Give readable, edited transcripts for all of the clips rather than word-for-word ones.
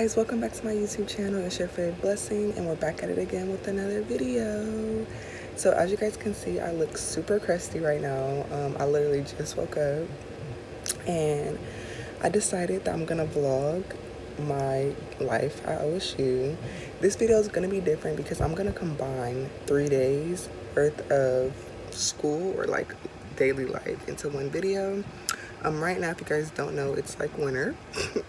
guys, welcome back to my YouTube channel. It's your favorite blessing, and we're back at it again with another video. So as you guys can see, I look super crusty right now. I literally just woke up and I decided that I'm gonna vlog my life at OSU. This video is gonna be different because I'm gonna combine 3 days worth of school or like daily life into one video. Right now, if you guys don't know, it's like winter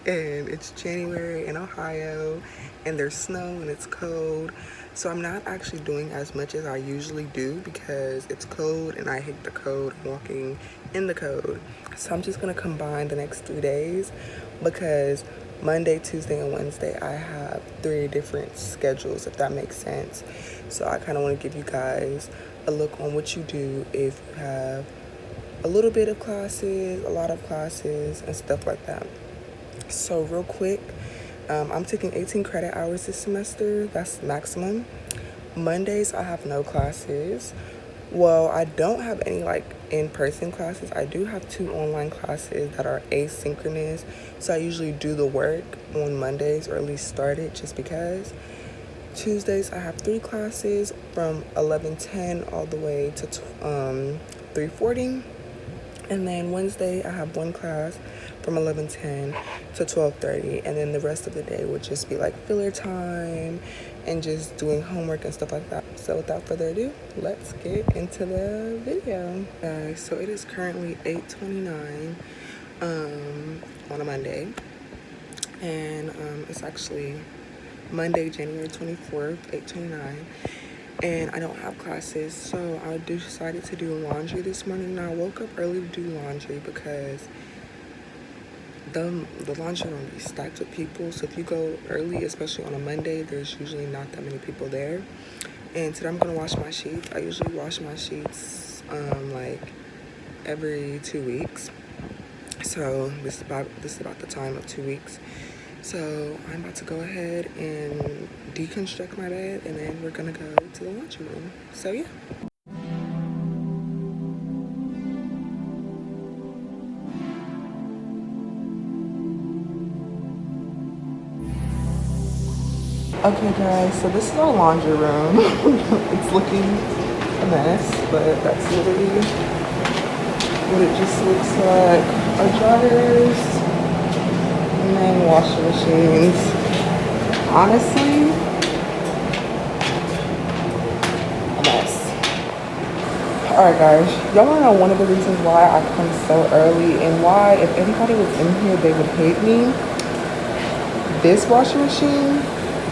and it's January in Ohio and there's snow and it's cold. So I'm not actually doing as much as I usually do because it's cold and I hate the cold, walking in the cold. So I'm just gonna combine the next 3 days because Monday, Tuesday, and Wednesday I have 3 different schedules, if that makes sense. So I kind of want to give you guys a look on what you do if you have a little bit of classes, a lot of classes, and stuff like that. So real quick, I'm taking 18 credit hours this semester. That's maximum. Mondays I have no classes. Well, I don't have any like in-person classes. I do have 2 online classes that are asynchronous. So I usually do the work on Mondays, or at least start it just because. Tuesdays I have 3 classes from 11:10 all the way to 3:40. And then Wednesday, I have 1 class from 11:10 to 12:30. And then the rest of the day would just be like filler time and just doing homework and stuff like that. So without further ado, let's get into the video. So it is currently 8:29 on a Monday. And it's actually Monday, January 24th, 8:29. And I don't have classes, so I decided to do laundry this morning. Now I woke up early to do laundry because the laundry room be stacked with people. So if you go early, especially on a Monday, there's usually not that many people there. And today I'm gonna wash my sheets. I usually wash my sheets like every 2 weeks. So this is about the time of 2 weeks. So I'm about to go ahead and deconstruct my bed, and then we're gonna go to the laundry room. So yeah. Okay guys, so this is our laundry room. It's looking a mess, but that's literally what it just looks like. Our dryers, and then washing machines. Honestly, a mess. Alright guys, y'all wanna know one of the reasons why I come so early and why if anybody was in here they would hate me? This washing machine,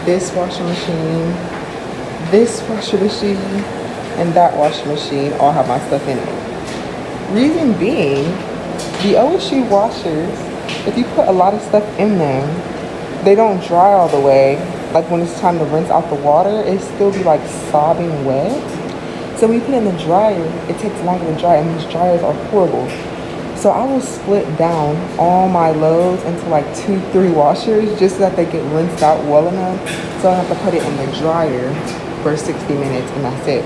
this washing machine, this washing machine, and that washing machine all have my stuff in it. Reason being, the OSU washers, if you put a lot of stuff in them, they don't dry all the way. Like when it's time to rinse out the water, it still be like sobbing wet. So when you put it in the dryer, it takes longer to dry, and these dryers are horrible. So I will split down all my loads into like 2-3 washers just so that they get rinsed out well enough. So I have to put it in the dryer for 60 minutes and that's it.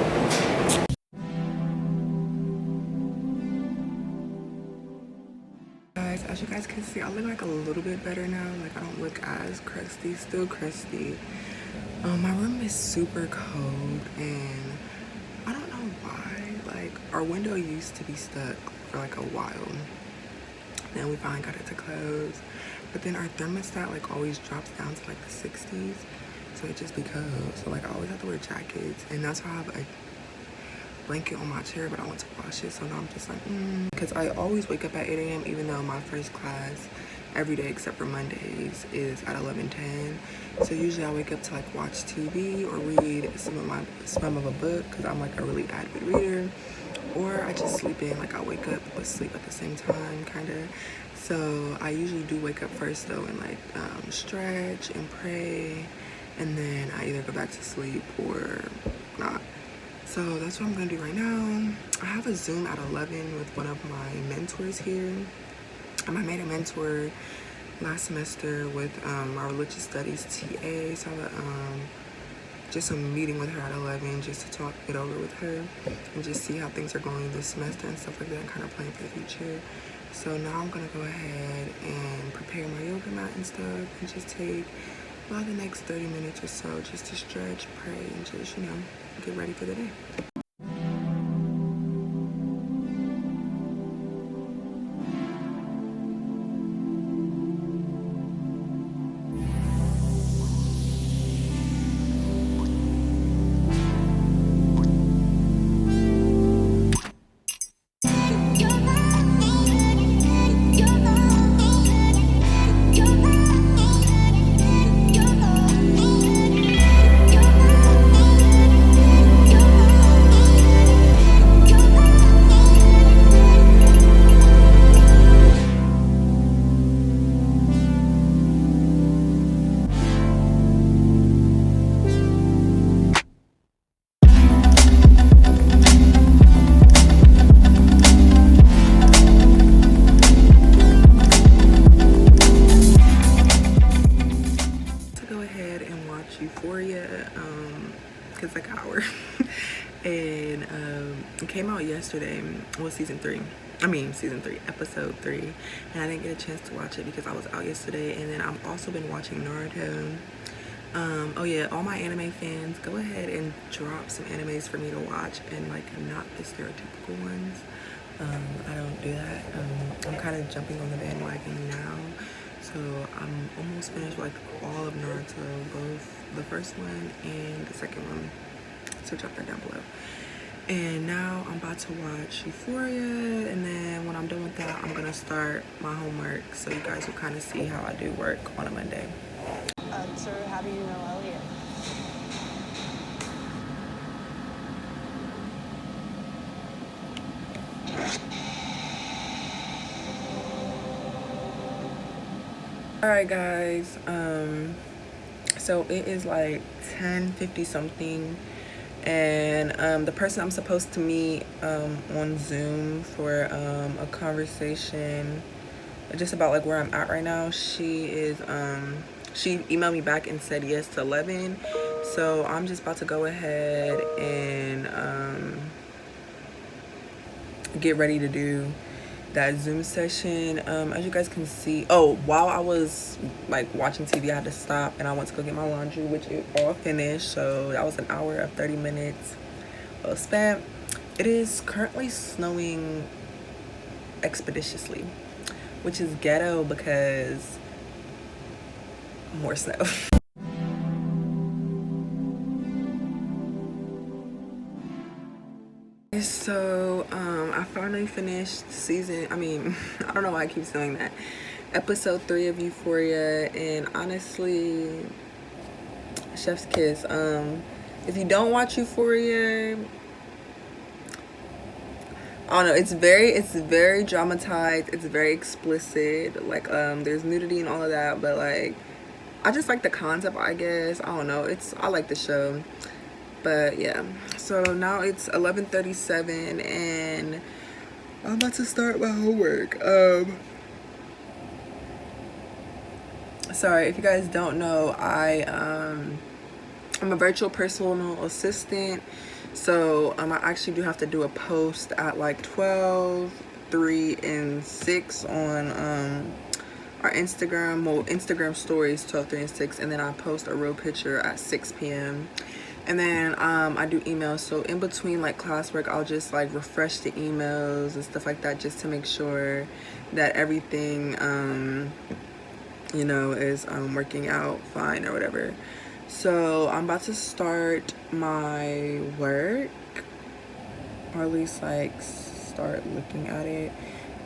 Guys, as you guys can see, I look like a little bit better now. Like I don't look as crusty, still crusty. My room is super cold and I don't know why. Like our window used to be stuck for like a while. Then we finally got it to close. But then our thermostat like always drops down to like the 60s. So it just be cold. So like I always have to wear jackets. And that's why I have a blanket on my chair, but I want to wash it. So now I'm just like, because I always wake up at 8 a.m. even though my first class every day except for Mondays is at 11:10. So usually I wake up to like watch TV or read some of a book because I'm like a really avid reader. Or I just sleep in, like I wake up but sleep at the same time, kind of. So I usually do wake up first though and like stretch and pray, and then I either go back to sleep or not. So that's what I'm gonna do right now. I have a Zoom at 11 with one of my mentors here. I made a mentor last semester with my religious studies TA. So I have just a meeting with her at 11 just to talk it over with her and just see how things are going this semester and stuff like that, and kind of plan for the future. So now I'm gonna go ahead and prepare my yoga mat and stuff and just take about the next 30 minutes or so, just to stretch, pray, and just, you know, get ready for the day. Euphoria, because like an hour. And it came out yesterday. Well, season 3, episode 3, and I didn't get a chance to watch it because I was out yesterday. And then I've also been watching Naruto. Oh yeah, all my anime fans, go ahead and drop some animes for me to watch, and like not the stereotypical ones. I don't do that. I'm kind of jumping on the bandwagon now. So I'm almost finished like all of Naruto, both the first one and the second one. So drop that down below. And now I'm about to watch Euphoria, and then when I'm done with that, I'm gonna start my homework, so you guys will kind of see how I do work on a Monday. Sir, how do you know Elliot? Alright guys, so it is like 10:50 something, and the person I'm supposed to meet on Zoom for a conversation just about like where I'm at right now, she emailed me back and said yes to 11. So I'm just about to go ahead and get ready to do that Zoom session. As you guys can see, while I was like watching TV, I had to stop and I went to go get my laundry, which is all finished. So that was an hour of 30 minutes well spent. It is currently snowing expeditiously, which is ghetto because more snow. So I finally finished I don't know why I keep saying that, episode 3 of Euphoria, and honestly, chef's kiss. If you don't watch Euphoria, I don't know, it's very dramatized, it's very explicit, like there's nudity and all of that, but like I just like the concept, I guess. I don't know, I like the show. But yeah, so now it's 11:37 and I'm about to start my homework. Sorry, if you guys don't know, I'm a virtual personal assistant. So I actually do have to do a post at like 12, 3, and 6 on our Instagram. Well, Instagram stories 12, 3, and 6, and then I post a real picture at 6 p.m. And then I do emails, so in between like classwork, I'll just like refresh the emails and stuff like that, just to make sure that everything you know, is working out fine or whatever. So I'm about to start my work, or at least like start looking at it.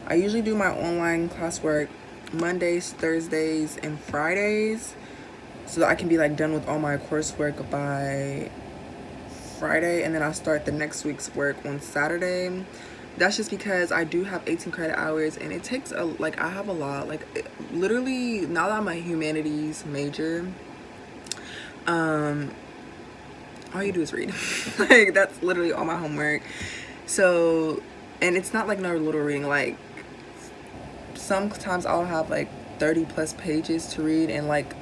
I usually do my online classwork Mondays, Thursdays, and Fridays, so that I can be like done with all my coursework by Friday, and then I start the next week's work on Saturday. That's just because I do have 18 credit hours, and it takes I have a lot, literally, now that I'm a humanities major, all you do is read. Like, that's literally all my homework. So, and it's not like no little reading, like sometimes I'll have like 30 plus pages to read and like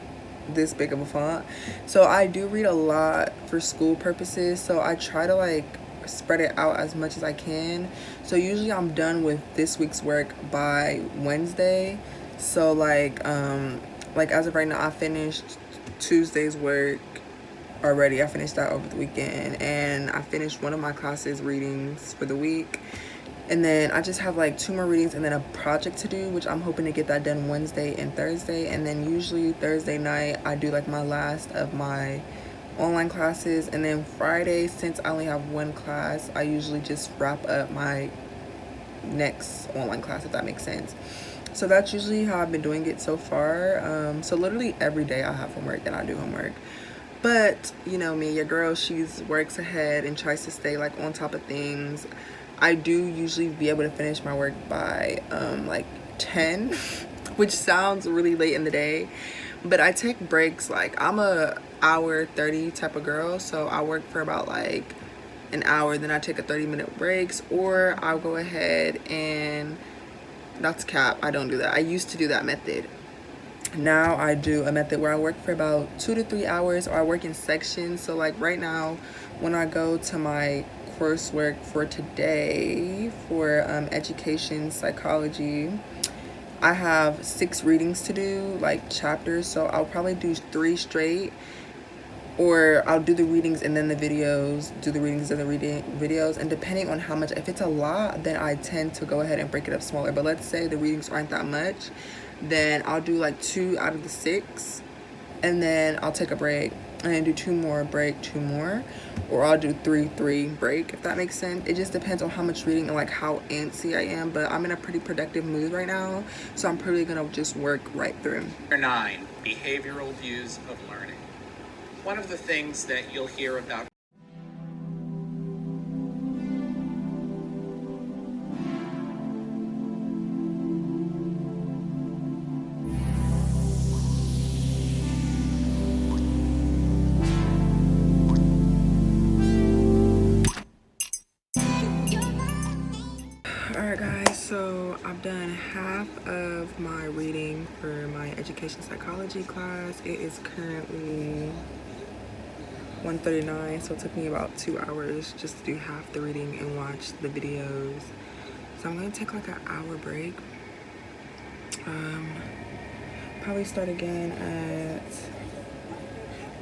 this big of a font. So I do read a lot for school purposes, so I try to like spread it out as much as I can. So usually I'm done with this week's work by Wednesday. So like as of right now, I finished Tuesday's work already. I finished that over the weekend, and I finished one of my classes readings for the week. And then I just have like 2 more readings and then a project to do, which I'm hoping to get that done Wednesday and Thursday. And then usually Thursday night I do like my last of my online classes, and then Friday, since I only have 1 class, I usually just wrap up my next online class, if that makes sense. So that's usually how I've been doing it so far. So literally every day I have homework and I do homework. But you know me, your girl, she's works ahead and tries to stay like on top of things. I do usually be able to finish my work by like 10, which sounds really late in the day, but I take breaks. Like, I'm a hour 30 type of girl, so I work for about like an hour, then I take a 30-minute breaks, or I'll go ahead and, that's cap, I don't do that. I used to do that method. Now I do a method where I work for about 2 to 3 hours, or I work in sections. So like right now, when I go to my coursework for today for education psychology, I have 6 readings to do, like chapters. So I'll probably do 3 straight, or I'll do the readings and then the videos, do the readings and the videos. And depending on how much, if it's a lot, then I tend to go ahead and break it up smaller. But let's say the readings aren't that much, then I'll do like 2 out of the 6, and then I'll take a break and then do 2 more, break, 2 more, or I'll do 3 break, if that makes sense. It just depends on how much reading and like how antsy I am, but I'm in a pretty productive mood right now, so I'm probably gonna just work right through. Number 9, behavioral views of learning. One of the things that you'll hear about Alright guys, so I've done half of my reading for my education psychology class. It is currently 1:39, so it took me about 2 hours just to do half the reading and watch the videos. So I'm gonna take like an hour break. Probably start again at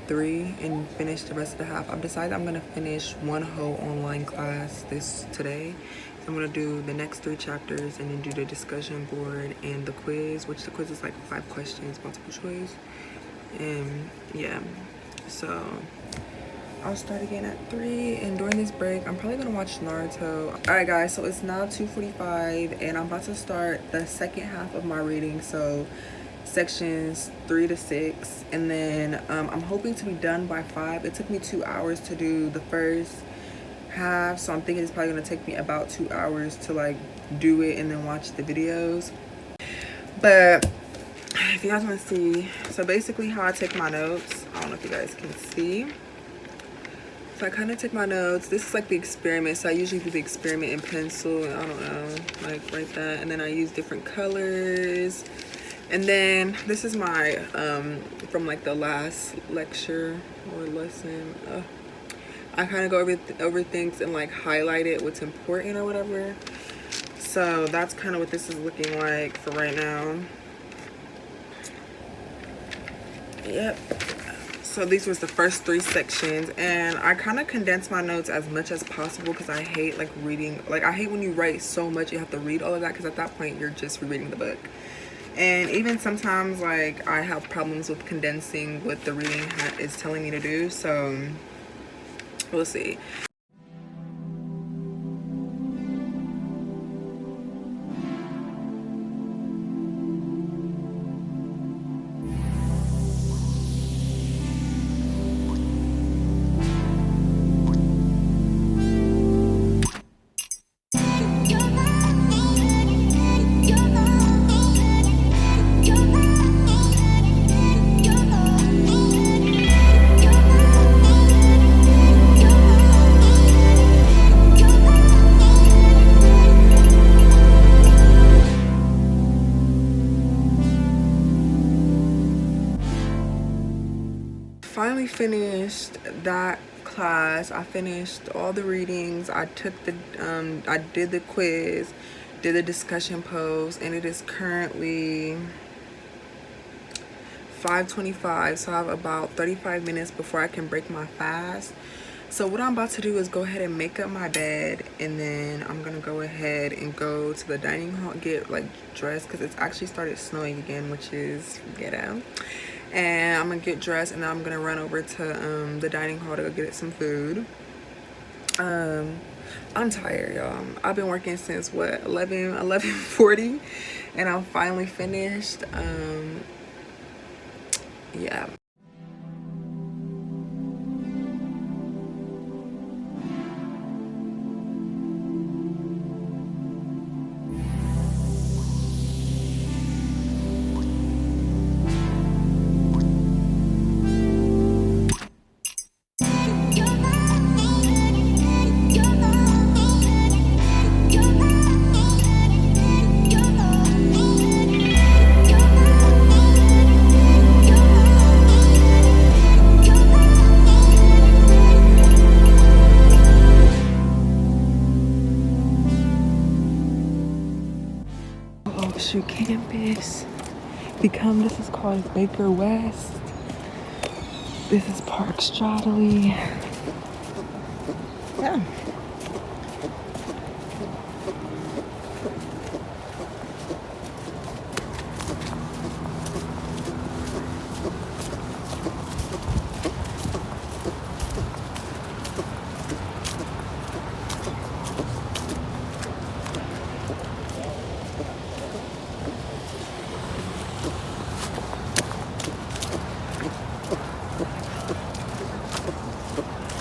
3 and finish the rest of the half. I've decided I'm gonna finish 1 whole online class today. So I'm gonna do the next 3 chapters and then do the discussion board and the quiz, which the quiz is like 5 questions, multiple choice. And yeah, so I'll start again at 3, and during this break I'm probably gonna watch Naruto. Alright guys, so it's now 2:45 and I'm about to start the second half of my reading, so sections 3 to 6, and then I'm hoping to be done by 5. It took me 2 hours to do the first half, so I'm thinking it's probably gonna take me about 2 hours to like do it and then watch the videos. But if you guys want to see, so basically how I take my notes, I don't know if you guys can see. So I kind of take my notes. This is like the experiment, so I usually do the experiment in pencil, and I don't know, like write that, and then I use different colors. And then this is my from like the last lecture or lesson. I kind of go over things and like highlight it, what's important or whatever. So that's kind of what this is looking like for right now. Yep. So these was the first 3 sections, and I kind of condensed my notes as much as possible because I hate like reading. Like, I hate when you write so much you have to read all of that, because at that point you're just rereading the book. And even sometimes like I have problems with condensing what the reading is telling me to do, so we'll see. Finally finished that class. I finished all the readings. I took the I did the quiz, did the discussion post, and it is currently 5:25, so I have about 35 minutes before I can break my fast. So what I'm about to do is go ahead and make up my bed, and then I'm gonna go ahead and go to the dining hall, get like dressed, because it's actually started snowing again, which is ghetto. And I'm gonna get dressed, and then I'm gonna run over to the dining hall to go get some food. I'm tired, y'all. I've been working since what, 11:40, and I'm finally finished. Yeah. OSU campus. This is called Baker West. This is Park Stradley. Yeah.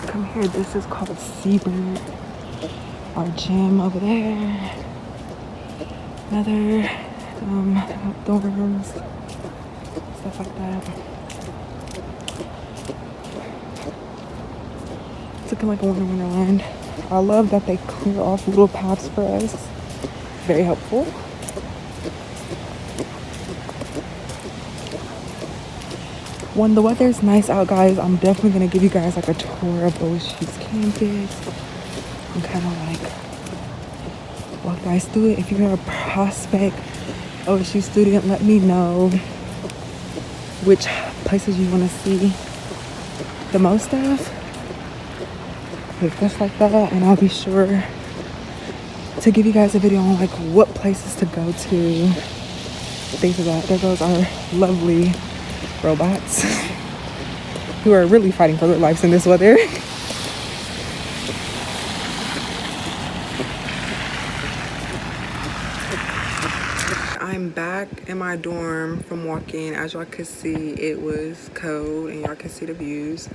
Come here, this is called Seabird. Our gym over there. Another dorms, stuff like that. It's looking like a wonderland. I love that they clear off little paths for us. Very helpful. When the weather's nice out, guys, I'm definitely gonna give you guys like a tour of OSU's campus and kind of like walk guys through it. If you're a prospect OSU student, let me know which places you want to see the most of, stuff like that, and I'll be sure to give you guys a video on like what places to go to, things like that. There goes our lovely robots who are really fighting for their lives in this weather. I'm back in my dorm from walking. As y'all could see, it was cold and y'all can see the views.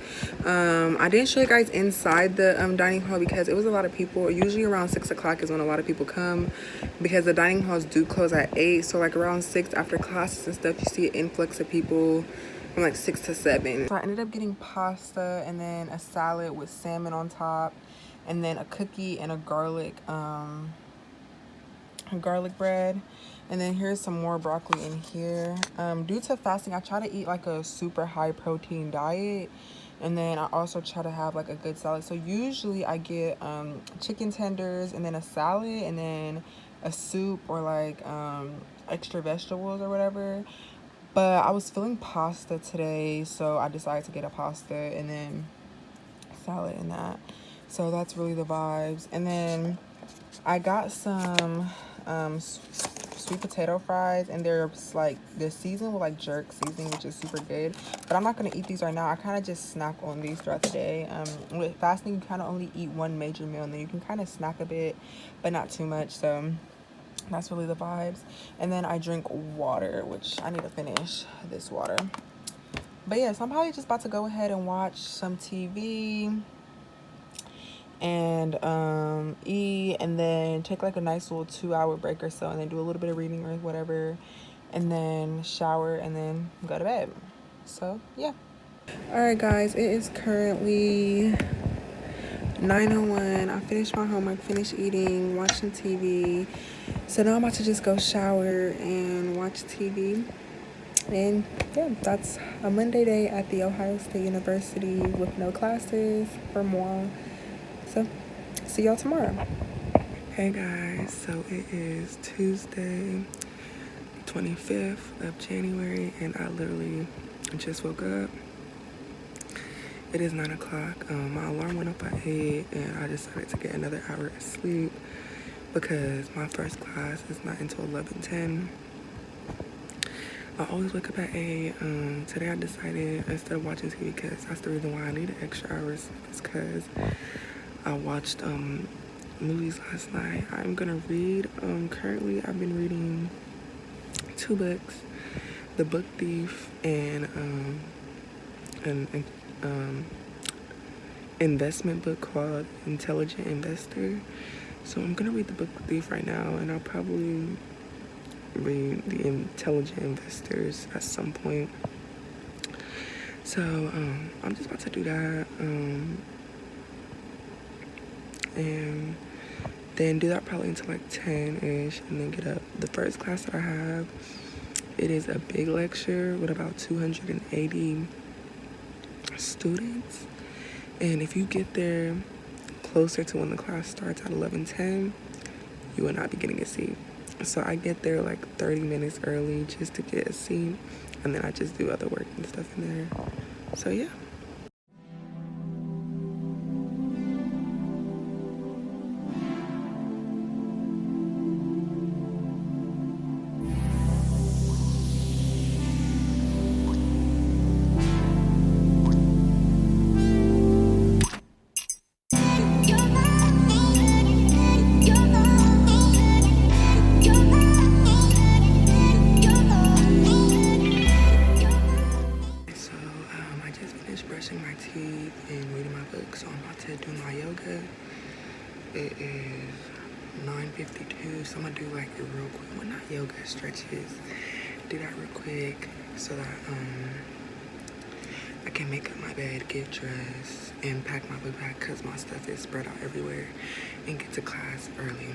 I didn't show you guys inside the dining hall because it was a lot of people. Usually around 6 o'clock is when a lot of people come, because the dining halls do close at 8. So like around 6 after classes and stuff, you see an influx of people from like 6 to 7. So I ended up getting pasta and then a salad with salmon on top, and then a cookie and a garlic bread. And then here's some more broccoli in here. Due to fasting, I try to eat like a super high protein diet, and then I also try to have like a good salad. So usually I get chicken tenders and then a salad and then a soup or like extra vegetables or whatever. But I was feeling pasta today, so I decided to get a pasta and then salad and that. So that's really the vibes. And then I got some sweet potato fries, and they're like the season with like jerk seasoning, which is super good. But I'm not gonna eat these right now. I kind of just snack on these throughout the day. With fasting, you kind of only eat one major meal, and then you can kind of snack a bit, but not too much. So that's really the vibes. And then I drink water, which I need to finish this water. But yeah, so I'm probably just about to go ahead and watch some TV and eat, and then take like a nice little 2-hour break or so, and then do a little bit of reading or whatever, and then shower, and then go to bed. So yeah. All right guys, it is currently 9:01. I finished my homework, finished eating, watching TV. So now I'm about to just go shower and watch TV. And yeah, that's a Monday day at the Ohio State University with no classes for more. So see y'all tomorrow. Hey guys, so it is Tuesday, 25th of January, and I literally I just woke up. It is 9 o'clock. My alarm went up at 8 and I decided to get another hour of sleep because my first class is not until 11:10. I always wake up at 8. Today I decided, instead of watching TV, because that's the reason why I need an extra hour of sleep, is because I watched movies last night. I'm gonna read. Currently I've been reading 2 books, The Book Thief and an investment book called Intelligent Investor. So I'm gonna read The Book Thief right now, and I'll probably read The Intelligent Investors at some point. So I'm just about to do that, and then do that probably until like 10ish, and then get up. The first class that I have, it is a big lecture with about 280 students, and if you get there closer to when the class starts at 11:10, you will not be getting a seat. So I get there like 30 minutes early just to get a seat, and then I just do other work and stuff in there. So yeah. Brushing my teeth and reading my book, so I'm about to do my yoga. It is 9:52, so I'm gonna do like a real quick, well, not yoga, stretches. Do that real quick so that I can make up my bed, get dressed, and pack my book back because my stuff is spread out everywhere, and get to class early.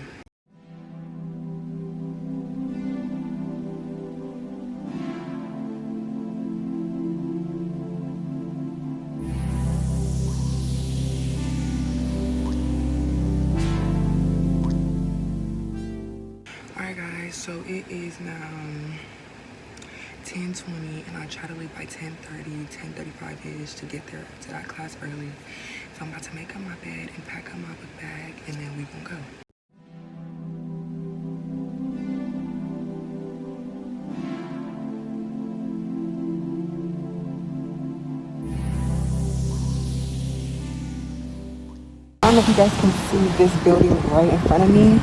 So it is now 10:20, and I try to leave by 10:30, 10:35ish to get there to that class early. So I'm about to make up my bed and pack up my book bag, and then we gonna go. I don't know if you guys can see this building right in front of me.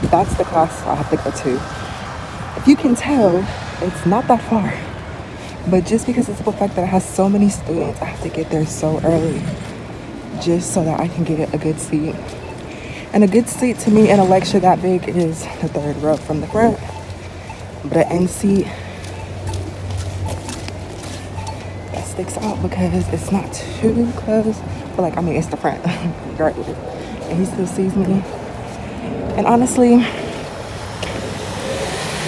That's the class I have to go to. If you can tell, it's not that far. But just because of the fact that it has so many students, I have to get there so early just so that I can get a good seat. And a good seat to me in a lecture that big is the 3rd row from the front. But an end seat, that sticks out because it's not too close. But like, I mean, it's the front, right? And he still sees me. And honestly,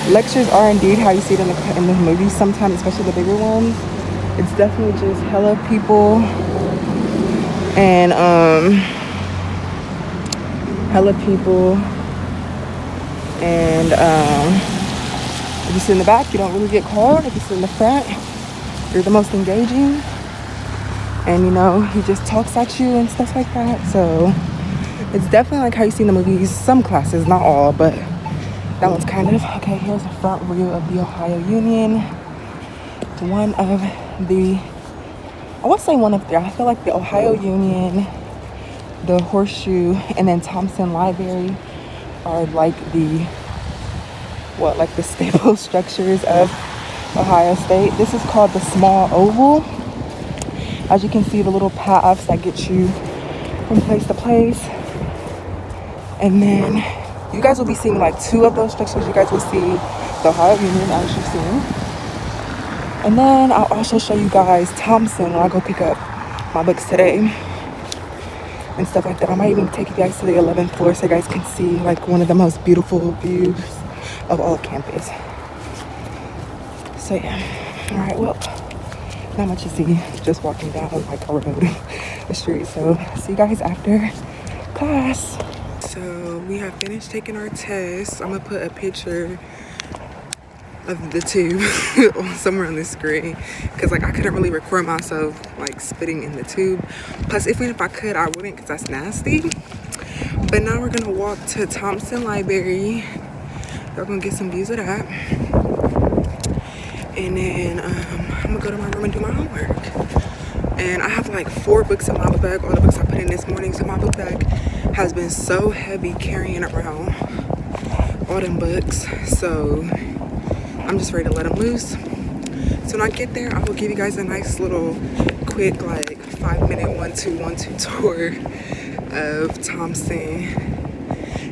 lectures are indeed how you see it in the movies sometimes, especially the bigger ones. It's definitely just hella people and if you sit in the back, you don't really get called. If you sit in the front, you're the most engaging, and you know, he just talks at you and stuff like that. So it's definitely like how you see in the movies. Some classes, not all, but that one's kind of. Okay, here's the front view of the Ohio Union. One of the, I would say one of the, I feel like the Ohio Union, the Horseshoe, and then Thompson Library are like the staple structures of Ohio State. This is called the Small Oval. As you can see, the little paths that get you from place to place. And then you guys will be seeing like 2 of those structures. You guys will see the Ohio Union, as you've seen. And then I'll also show you guys Thompson when I go pick up my books today and stuff like that. I might even take you guys to the 11th floor so you guys can see like one of the most beautiful views of all of campus. So yeah, all right, well, not much to see, just walking down like a road, the street. So see you guys after class. So we have finished taking our tests. I'm gonna put a picture of the tube somewhere on the screen, because like I couldn't really record myself like spitting in the tube. Plus, even if I could, I wouldn't, because that's nasty. But now we're gonna walk to Thompson Library. We're gonna get some views of that, and then I'm gonna go to my room and do my homework. And I have like 4 books in my book bag, all the books I put in this morning. So my book bag has been so heavy carrying around all them books. So I'm just ready to let them loose. So when I get there, I will give you guys a nice little quick like 5-minute 1-2 tour of Thompson.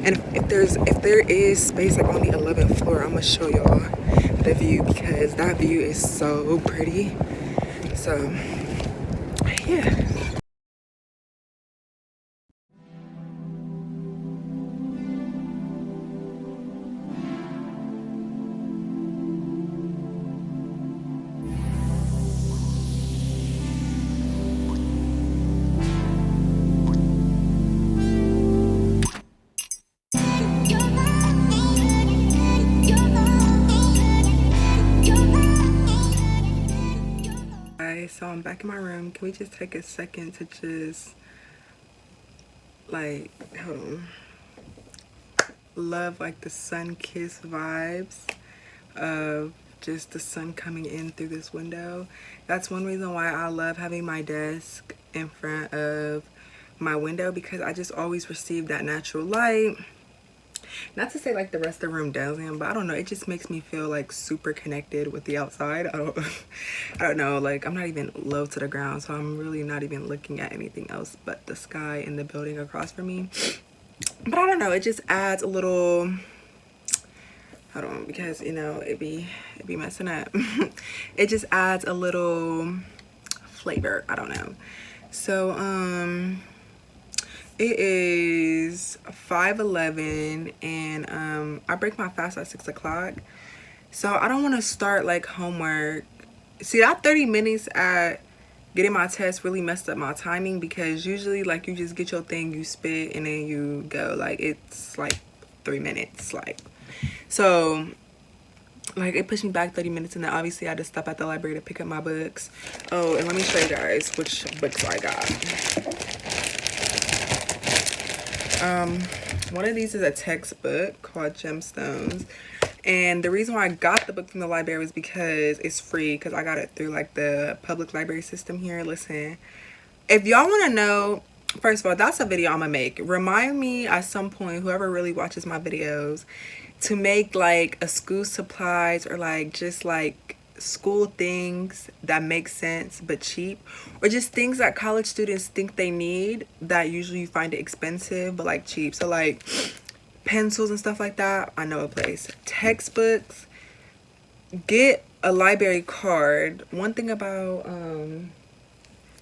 And if there is space like on the 11th floor, I'm gonna show y'all the view, because that view is so pretty. So yeah. So I'm back in my room. Can we just take a second to just like, hold on, love like the sun-kissed vibes of just the sun coming in through this window. That's one reason why I love having my desk in front of my window, because I just always receive that natural light. Not to say like the rest of the room doesn't, but I don't know, it just makes me feel like super connected with the outside. I don't know, like I'm not even low to the ground, so I'm really not even looking at anything else but the sky and the building across from me. But I don't know, it just adds a little, hold on, because you know it be messing up. It just adds a little flavor, I don't know. So it is 5:11 and I break my fast at 6 o'clock. So I don't want to start like homework. See, that 30 minutes at getting my test really messed up my timing, because usually like you just get your thing, you spit, and then you go. Like it's like 3 minutes. Like, so like it pushed me back 30 minutes, and then obviously I had to stop at the library to pick up my books. Oh, and let me show you guys which books I got. One of these is a textbook called Gemstones, and the reason why I got the book from the library was because it's free, because I got it through like the public library system here. Listen, if y'all want to know, first of all, that's a video I'm gonna make. Remind me at some point, whoever really watches my videos, to make like a school supplies or like just like school things that make sense but cheap, or just things that college students think they need that usually you find it expensive but like cheap. So like pencils and stuff like that, I know a place. Textbooks, get a library card. One thing about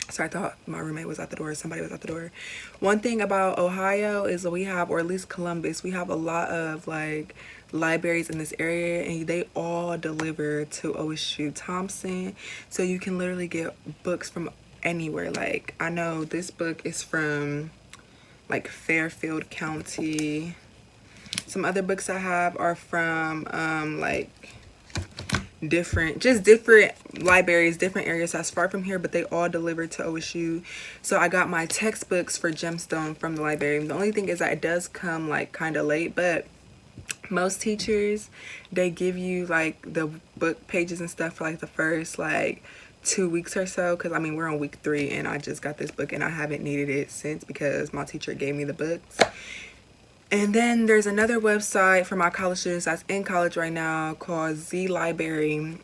sorry, I thought my roommate was at the door. Somebody was at the door. One thing about Ohio is that we have, or at least Columbus, we have a lot of like libraries in this area, and they all deliver to OSU Thompson. So you can literally get books from anywhere. Like I know this book is from like Fairfield County. Some other books I have are from like different libraries, different areas that's far from here, but they all deliver to OSU. So I got my textbooks for Gemstone from the library. The only thing is that it does come like kind of late, but most teachers, they give you like the book pages and stuff for like the first like 2 weeks or so, because I mean we're on week 3 and I just got this book and I haven't needed it since, because my teacher gave me the books. And then there's another website for my college students that's in college right now called Z Library.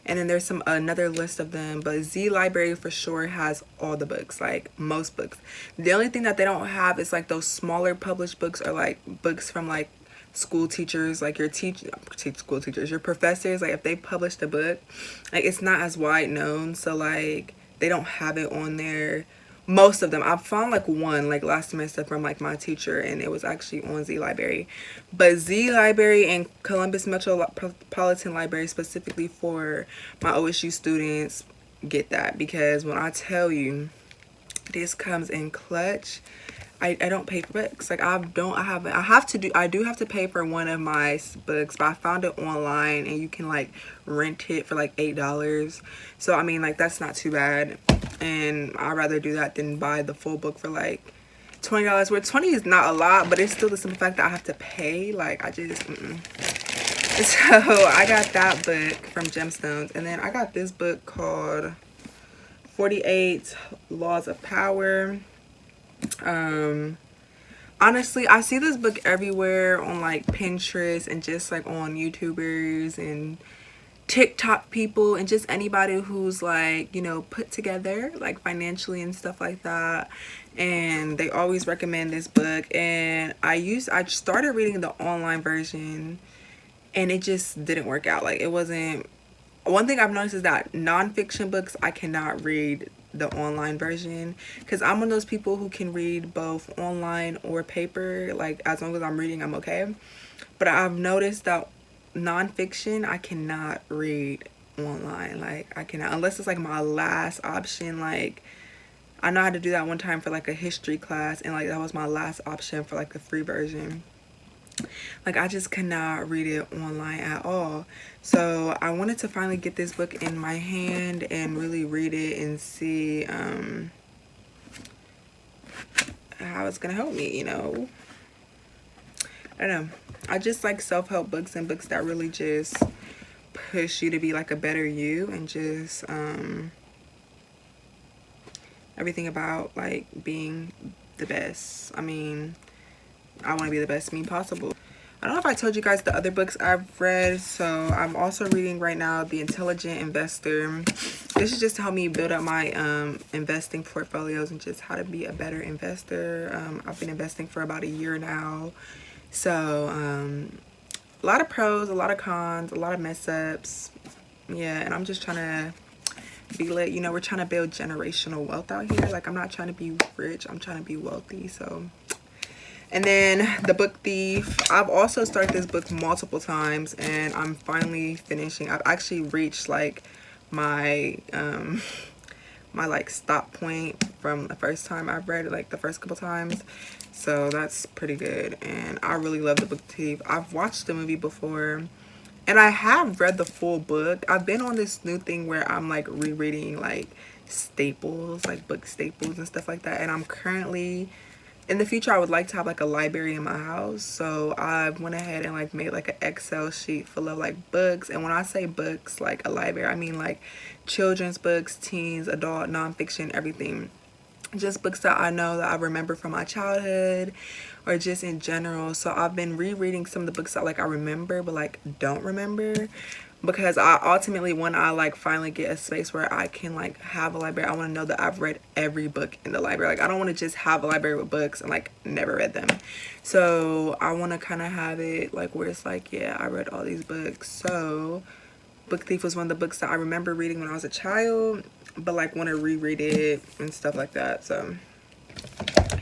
And then there's another list of them, but Z Library for sure has all the books, like most books. The only thing that they don't have is like those smaller published books, or like books from like school teachers, like your school teachers, your professors. Like if they published a book, like it's not as wide known, so like they don't have it on there. Most of them, I found like one like last semester from like my teacher, and it was actually on Z Library. But Z Library and Columbus Metropolitan Library, specifically for my OSU students, get that, because when I tell you this comes in clutch, I don't pay for books. Like I do have to pay for one of my books, but I found it online and you can like rent it for like $8. So I mean, like that's not too bad, and I'd rather do that than buy the full book for like $20, where 20 is not a lot, but it's still the simple fact that I have to pay. Like I just So I got that book from Gemstones, and then I got this book called 48 Laws of Power. Honestly, I see this book everywhere on like Pinterest and just like on YouTubers and TikTok people and just anybody who's like, you know, put together like financially and stuff like that, and they always recommend this book. And I started reading the online version and it just didn't work out. Like it wasn't, one thing I've noticed is that nonfiction books, I cannot read the online version, because I'm one of those people who can read both online or paper. Like as long as I'm reading, I'm okay. But I've noticed that nonfiction, I cannot read online. Like I cannot, unless it's like my last option. Like I know how to do that one time for like a history class, and like that was my last option for like the free version. Like I just cannot read it online at all. So I wanted to finally get this book in my hand and really read it and see how it's gonna help me, you know. I don't know, I just like self-help books and books that really just push you to be like a better you, and just everything about like being the best. I mean, I want to be the best me possible. I don't know if I told you guys the other books I've read. So I'm also reading right now The Intelligent Investor. This is just to help me build up my investing portfolios and just how to be a better investor. I've been investing for about a year now. So a lot of pros, a lot of cons, a lot of mess ups. Yeah, and I'm just trying to be lit. You know, we're trying to build generational wealth out here. Like I'm not trying to be rich, I'm trying to be wealthy. So, and then The Book Thief, I've also started this book multiple times and I'm finally finishing. I've actually reached like my my like stop point from the first time I've read it, like the first couple times. So that's pretty good, and I really love The Book Thief. I've watched the movie before and I have read the full book. I've been on this new thing where I'm like rereading like staples, like book staples and stuff like that. And I'm currently, in the future, I would like to have like a library in my house. So I went ahead and like made like an Excel sheet full of like books. And when I say books, like a library, I mean like children's books, teens, adult, nonfiction, everything. Just books that I know that I remember from my childhood or just in general. So I've been rereading some of the books that like I remember but like don't remember, because I ultimately, when I like finally get a space where I can like have a library, I want to know that I've read every book in the library. Like I don't want to just have a library with books and like never read them. So I want to kind of have it like where it's like, yeah, I read all these books. So Book Thief was one of the books that I remember reading when I was a child, but like want to reread it and stuff like that. So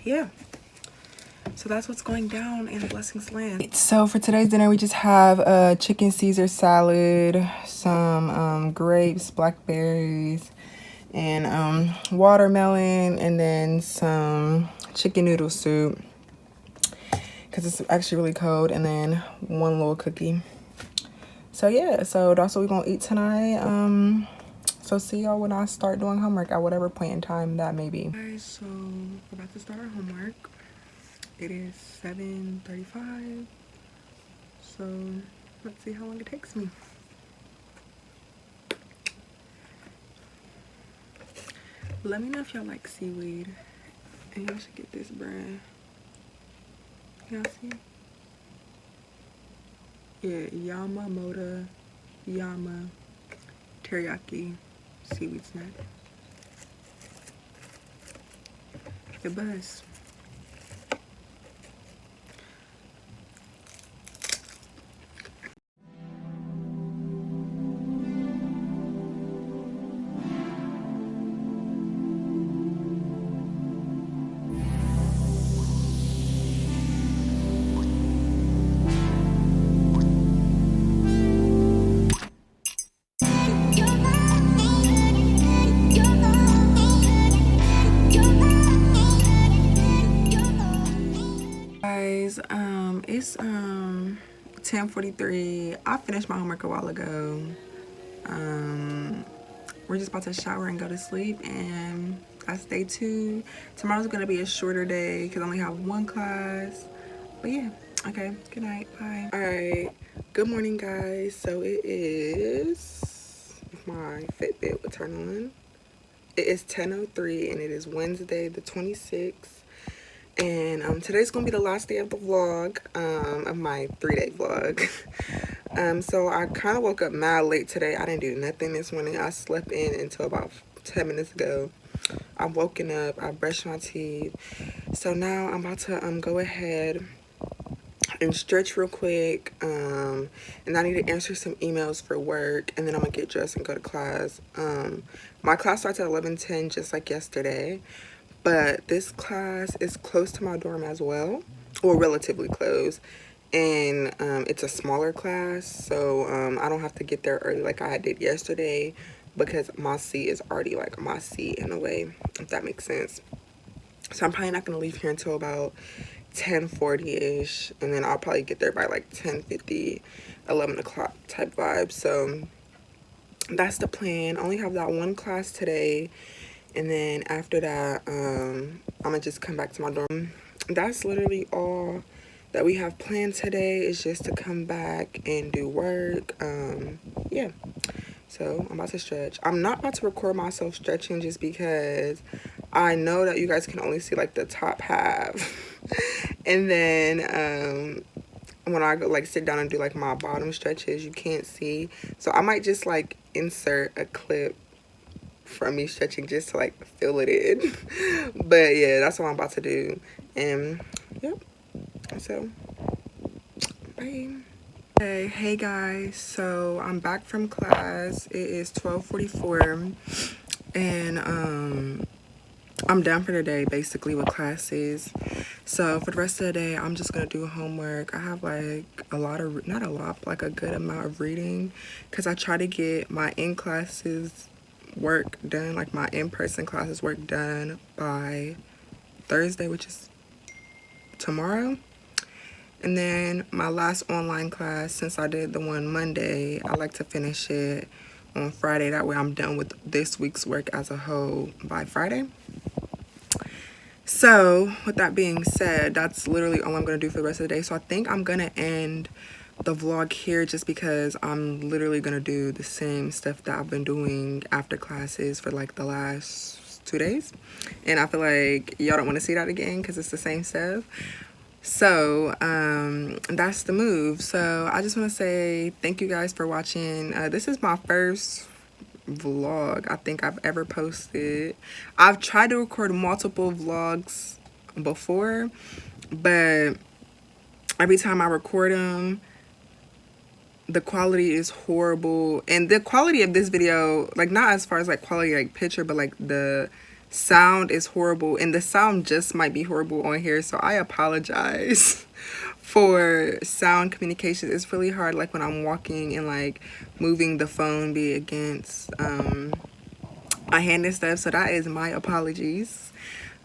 yeah, so that's what's going down in Blessings Land. So for today's dinner, we just have a chicken Caesar salad, some grapes, blackberries, and watermelon, and then some chicken noodle soup because it's actually really cold, and then one little cookie. So yeah, so that's what we're gonna eat tonight. So see y'all when I start doing homework at whatever point in time that may be. Guys, so we're about to start our homework. It is 7:35. So let's see how long it takes me. Let me know if y'all like seaweed. And y'all should get this brand. Y'all see? Yeah, Yamamoto Yama teriyaki seaweed snack. The best. It's 10:43. I finished my homework a while ago. We're just about to shower and go to sleep, and that's day 2. Tomorrow's gonna be a shorter day because I only have 1 class. But yeah, okay, good night, bye. All right, good morning, guys. So it is, if my Fitbit would turn on, it is 10:03 and it is Wednesday the 26th. And today's gonna be the last day of the vlog, of my 3-day vlog. So I kind of woke up mad late today. I didn't do nothing this morning. I slept in until about 10 minutes ago. I'm woken up, I brushed my teeth. So now I'm about to go ahead and stretch real quick. And I need to answer some emails for work, and then I'm gonna get dressed and go to class. My class starts at 11:10, just like yesterday. But this class is close to my dorm as well, or relatively close. And it's a smaller class, so I don't have to get there early like I did yesterday, because my seat is already like my seat in a way, if that makes sense. So I'm probably not gonna leave here until about 10:40ish, and then I'll probably get there by like 10:50, 11 o'clock type vibe. So that's the plan. I only have that 1 class today, and then after that I'm gonna just come back to my dorm. That's literally all that we have planned today, is just to come back and do work. Yeah, so I'm about to stretch. I'm not about to record myself stretching just because I know that you guys can only see like the top half. And then when I go like sit down and do like my bottom stretches, you can't see. So I might just like insert a clip from me stretching just to like fill it in. But yeah, that's what I'm about to do. And yep, so bye. Hey guys, so I'm back from class. It is 12:44, and I'm done for the day basically with classes. So for the rest of the day, I'm just gonna do homework. I have like a lot of, not a lot, like a good amount of reading, because I try to get my in-classes work done, like my in-person classes work done by Thursday, which is tomorrow. And then my last online class, since I did the one Monday, I like to finish it on Friday. That way I'm done with this week's work as a whole by Friday. So with that being said, that's literally all I'm going to do for the rest of the day. So I think I'm going to end the vlog here, just because I'm literally going to do the same stuff that I've been doing after classes for like the last 2 days. And I feel like y'all don't want to see that again because it's the same stuff. So that's the move. So I just want to say thank you guys for watching. This is my first vlog I think I've ever posted. I've tried to record multiple vlogs before, but every time I record them, the quality is horrible. And the quality of this video, like not as far as like quality like picture, but like the sound is horrible, and the sound just might be horrible on here, so I apologize for sound communication. It's really hard, like when I'm walking and like moving the phone be against my hand and stuff, so that is my apologies.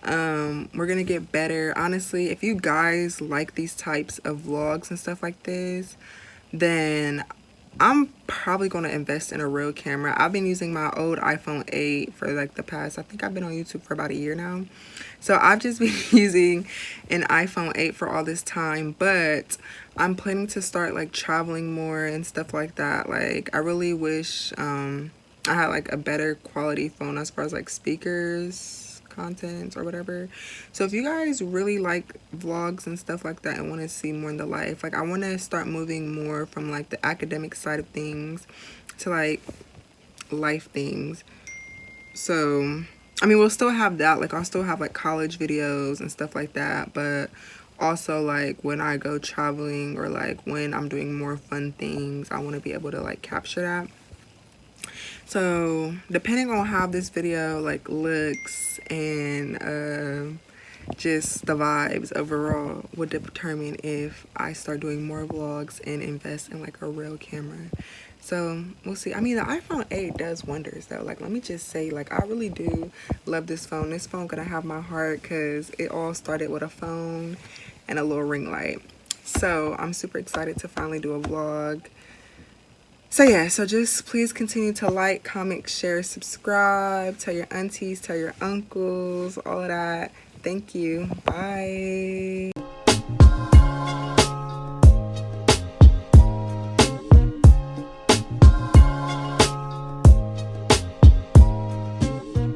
We're gonna get better. Honestly, if you guys like these types of vlogs and stuff like this, then I'm probably going to invest in a real camera. I've been using my old iPhone 8 for like the past, I think I've been on YouTube for about a year now. So I've just been using an iPhone 8 for all this time, but I'm planning to start like traveling more and stuff like that. Like I really wish I had like a better quality phone as far as like speakers, content, or whatever. So if you guys really like vlogs and stuff like that and want to see more in the life, like I want to start moving more from like the academic side of things to like life things. So I mean, we'll still have that, like I'll still have like college videos and stuff like that, but also like when I go traveling or like when I'm doing more fun things, I want to be able to like capture that. So depending on how this video like looks and just the vibes overall would determine if I start doing more vlogs and invest in like a real camera. So we'll see. I mean, the iPhone 8 does wonders though. Like, let me just say, like, I really do love this phone. This phone gonna have my heart because it all started with a phone. and a little ring light. So I'm super excited to finally do a vlog. So yeah, so just please continue to like, comment, share, subscribe, tell your aunties, tell your uncles, all of that. Thank you. Bye.